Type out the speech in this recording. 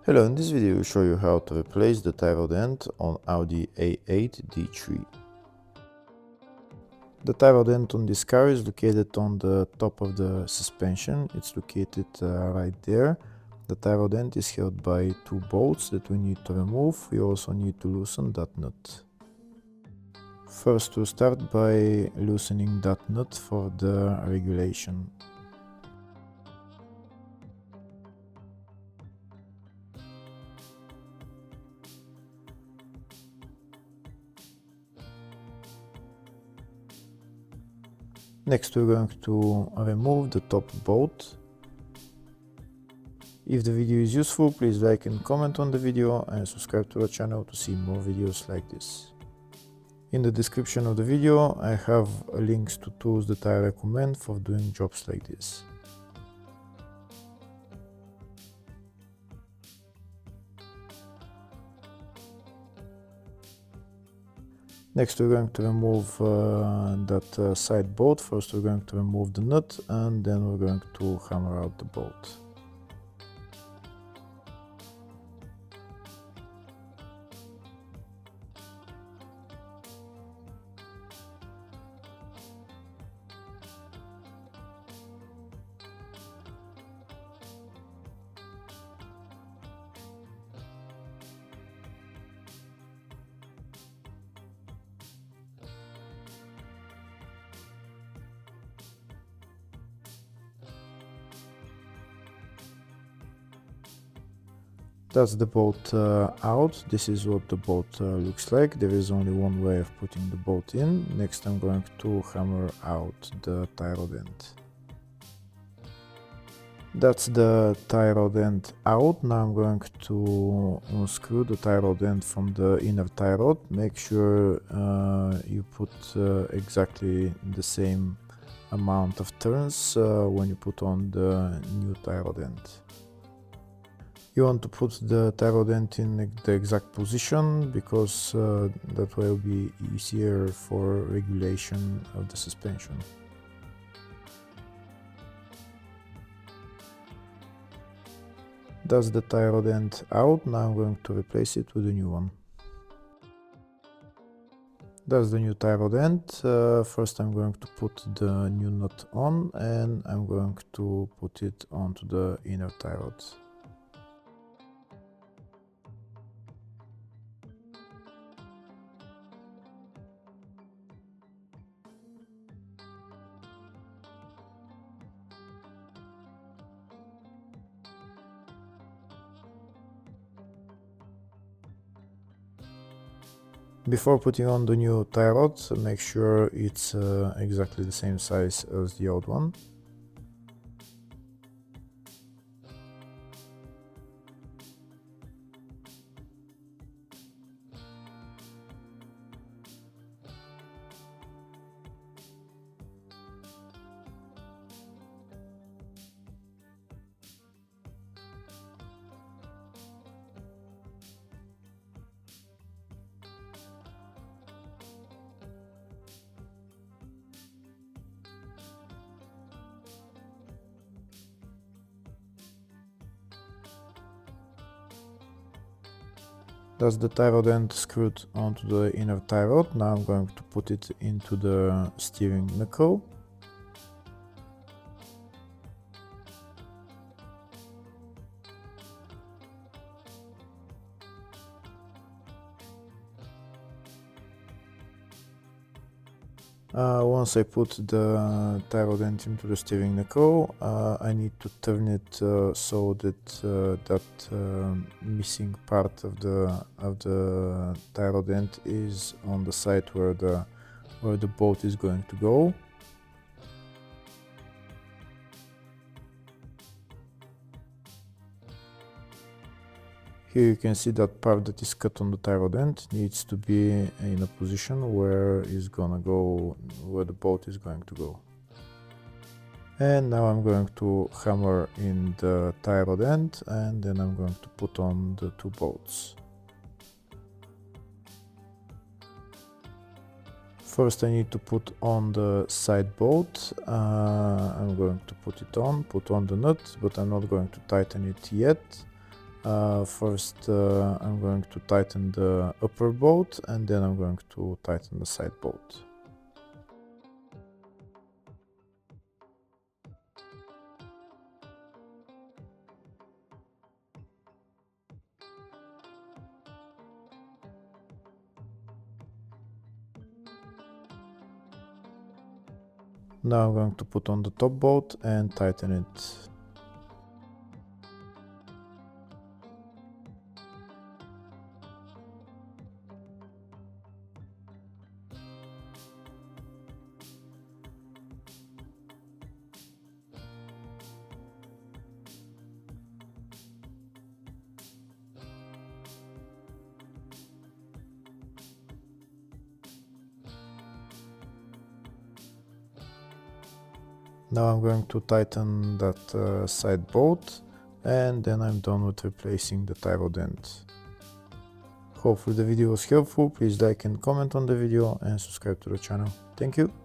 Hello, in this video I will show you how to replace the tie rod end on Audi A8 D3. The tie rod end on this car is located on the top of the suspension. It's located right there. The tie rod end is held by two bolts that we need to remove. We also need to loosen that nut. First we'll start by loosening that nut for the regulation. Next we're going to remove the top bolt. If the video is useful, please like and comment on the video and subscribe to the channel to see more videos like this. In the description of the video I have links to tools that I recommend for doing jobs like this. Next we're going to remove that side bolt. First we're going to remove the nut and then we're going to hammer out the bolt. That's the bolt out. This is what the bolt looks like. There is only one way of putting the bolt in. Next I'm going to hammer out the tie rod end. That's the tie rod end out. Now I'm going to unscrew the tie rod end from the inner tie rod. Make sure you put exactly the same amount of turns when you put on the new tie rod end. You want to put the tie rod end in the exact position because that way will be easier for regulation of the suspension. That's the tie rod end out. Now I'm going to replace it with a new one. That's the new tie rod end. First I'm going to put the new nut on and I'm going to put it onto the inner tie rod. Before putting on the new tie rod, make sure it's exactly the same size as the old one. That's the tie rod end screwed onto the inner tie rod. Now I'm going to put it into the steering knuckle. Once I put the tie rod end into the steering knuckle, I need to turn it so that that missing part of the tie rod end is on the side where the bolt is going to go. Here you can see that part that is cut on the tie rod end needs to be in a position where the bolt is going to go. And now I'm going to hammer in the tie rod end and then I'm going to put on the two bolts. First I need to put on the side bolt. I'm going to put on the nut, but I'm not going to tighten it yet. First I'm going to tighten the upper bolt and then I'm going to tighten the side bolt. Now I'm going to put on the top bolt and tighten it. Now I'm going to tighten that side bolt and then I'm done with replacing the tie rod end. Hopefully the video was helpful. Please like and comment on the video and subscribe to the channel. Thank you.